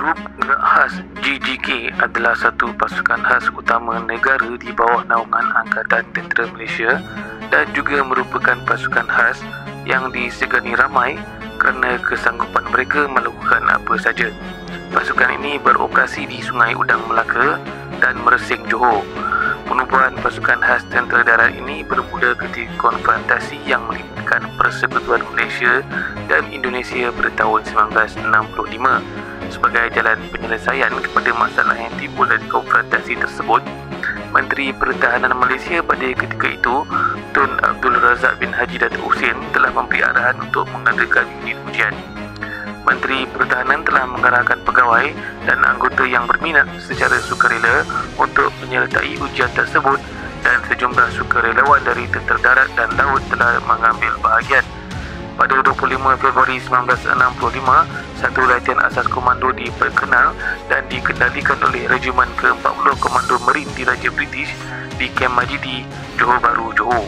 Grup Gerak Khas GGK adalah satu pasukan khas utama negara di bawah naungan Angkatan Tentera Malaysia dan juga merupakan pasukan khas yang disegani ramai kerana kesanggupan mereka melakukan apa saja. Pasukan ini beroperasi di Sungai Udang Melaka dan Mersing, Johor. Penubuhan pasukan khas tentera darat ini bermula ketika konfrontasi yang melibatkan Persekutuan Malaysia dan Indonesia pada tahun 1965. Sebagai jalan penyelesaian kepada masalah yang timbul dari konfrontasi tersebut, Menteri Pertahanan Malaysia pada ketika itu, Tun Abdul Razak bin Haji Datuk Husin, telah memberi arahan untuk mengadakan unit ujian. Menteri Pertahanan telah mengarahkan pegawai dan anggota yang berminat secara sukarela untuk menyertai ujian tersebut dan sejumlah sukarelawan dari tentera darat dan laut telah mengambil bahagian. Pada 25 Februari 1965, satu latihan asas komando diperkenal dan dikendalikan oleh Regimen ke-40 Komando Marine Diraja British di Kem Majidi, Johor Bahru, Johor.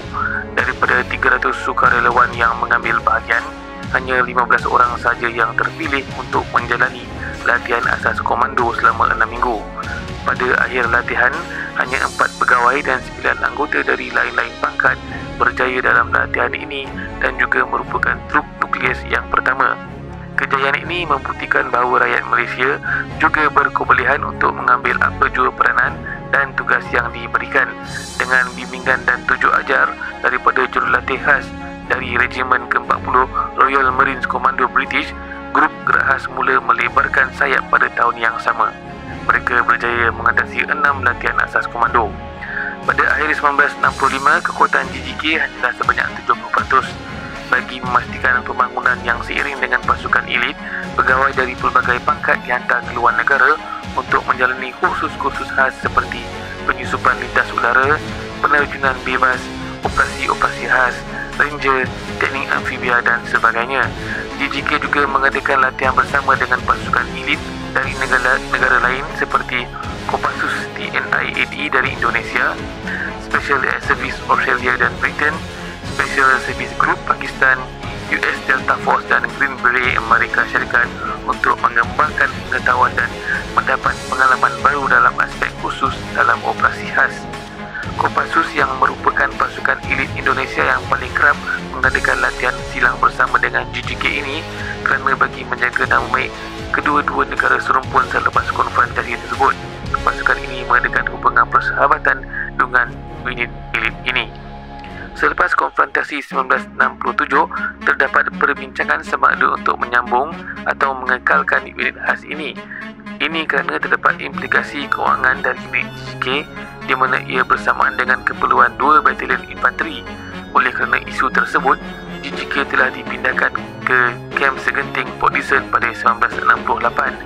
Daripada 300 sukarelawan yang mengambil bahagian, hanya 15 orang sahaja yang terpilih untuk menjalani latihan asas komando selama 6 minggu. Pada akhir latihan, hanya 4 pegawai dan 9 anggota dari lain-lain pangkat berjaya dalam latihan ini dan juga merupakan trup nukleus yang pertama. Kejayaan ini membuktikan bahawa rakyat Malaysia juga berkebolehan untuk mengambil apa jua peranan dan tugas yang diberikan. Dengan bimbingan dan tunjuk ajar daripada jurulatih khas dari Regimen ke-40 Royal Marines Commando British, Grup Gerak Khas mula melebarkan sayap pada tahun yang sama. Mereka berjaya mengatasi 6 latihan asas komando. Pada akhir 1965, kekuatan GGK hanyalah sebanyak 70%. Bagi memastikan pembangunan yang seiring dengan pasukan elit, pegawai dari pelbagai pangkat dihantar ke luar negara untuk menjalani kursus-kursus khas seperti penyusupan lintas udara, penerjunan bebas, operasi-operasi khas, ranger, teknik amfibia dan sebagainya. GGK juga mengadakan latihan bersama dengan pasukan elit dari negara lain seperti Kopassus TNI AD dari Indonesia, Special Air Service Australia dan Britain, Special Service Group Pakistan, US Delta Force dan Green Beret Amerika Syarikat untuk mengembangkan pengetahuan dan mendapat pengalaman baru dalam aspek khusus dalam operasi khas. Kopassus yang merupakan pasukan elit Indonesia yang paling kerap mengadakan latihan silang bersama dengan GGK ini kerana bagi menjaga nama baik kedua-dua negara serumpun selepas konfrontasi tersebut. Pasukan ini mengadakan hubungan persahabatan dengan unit elit ini. Selepas konfrontasi 1967, terdapat perbincangan sama ada untuk menyambung atau mengekalkan unit khas ini. Ini kerana terdapat implikasi kewangan dari unit GGK di mana ia bersamaan dengan keperluan 2 batalion infanteri. Oleh kerana isu tersebut, GGK telah dipindahkan ke Kem Segenting, Port Dickson pada 1968.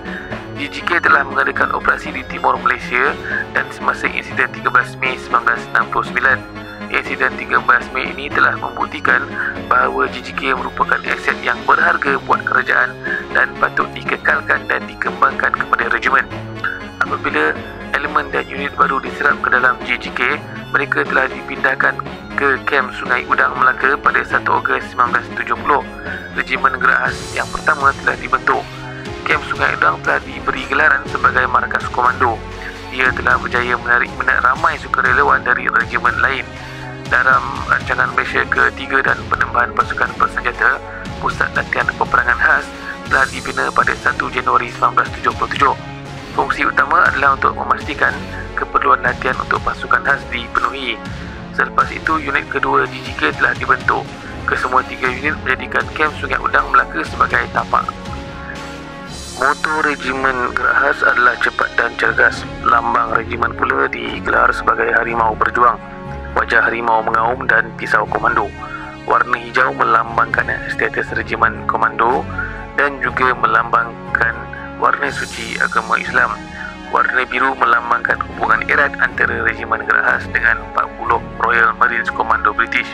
GGK telah mengadakan operasi di timur Malaysia dan semasa insiden 13 Mei 1969. Insiden 13 Mei ini telah membuktikan bahawa GGK merupakan aset yang berharga buat kerajaan dan patut dikekalkan dan dikembangkan kepada regimen. Apabila elemen dan unit baru diserap ke dalam GGK, mereka telah dipindahkan ke Kem Sungai Udang Melaka pada 1 Ogos 1970. Regimen Gerak Khas yang pertama telah dibentuk. Kem Sungai Udang telah diberi gelaran sebagai markas komando. Ia telah berjaya menarik minat ramai sukarelawan dari regimen lain. Dalam rancangan Malaysia ke-3 dan penambahan pasukan bersenjata, Pusat Latihan Peperangan Khas telah dibina pada 1 Januari 1977. Fungsi utama adalah untuk memastikan keperluan latihan untuk pasukan khas dipenuhi. Selepas itu, unit kedua GGK telah dibentuk. Kesemua 3 unit menjadikan Kem Sungai Udang Melaka sebagai tapak. Moto Regimen Gerak Khas adalah cepat dan cergas. Lambang regimen pula digelar sebagai harimau berjuang. Wajah harimau mengaum dan pisau komando. Warna hijau melambangkan status regimen komando dan juga melambangkan warna suci agama Islam. Warna biru melambangkan hubungan erat antara Regimen Gerak Khas dengan 40 Royal Marines Commando British.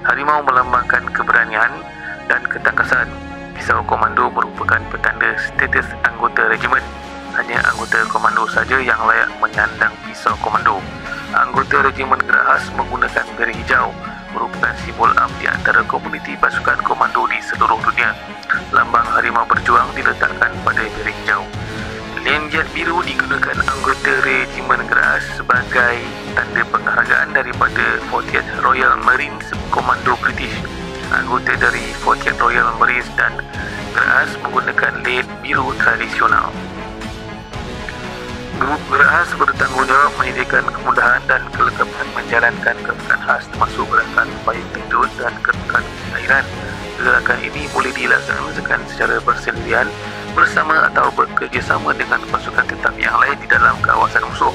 Harimau melambangkan keberanian dan ketangkasan. Pisau komando merupakan petanda status anggota regimen. Hanya anggota komando saja yang layak menyandang pisau komando. Anggota Regimen Gerak Khas menggunakan beret hijau, merupakan simbol am di antara komuniti pasukan komando di seluruh dunia. Lambang harimau berjuang diletakkan pada beret hijau. biru digunakan anggota Regimen Geras sebagai tanda penghargaan daripada 40th Royal Marines Komando British. Anggota dari 40th Royal Marines dan Geras menggunakan led biru tradisional. Grup Geras bertanggungjawab menyediakan kemudahan dan kelengkapan menjalankan gerakan khas termasuk gerakan payung tendun dan gerakan airan. Gerakan ini boleh dilaksanakan secara bersendirian, bersama atau bekerjasama dengan pasukan tetap yang lain di dalam kawasan musuh.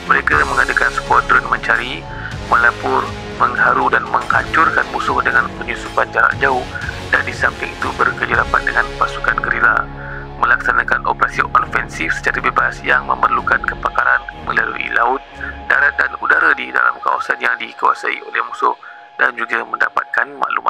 Mereka mengadakan skuadron mencari, melapor, mengharu dan menghancurkan musuh dengan penyusupan jarak jauh, dan di samping itu bekerja rapat dengan pasukan gerila, melaksanakan operasi ofensif secara bebas yang memerlukan kepakaran melalui laut, darat dan udara di dalam kawasan yang dikuasai oleh musuh, dan juga mendapatkan maklumat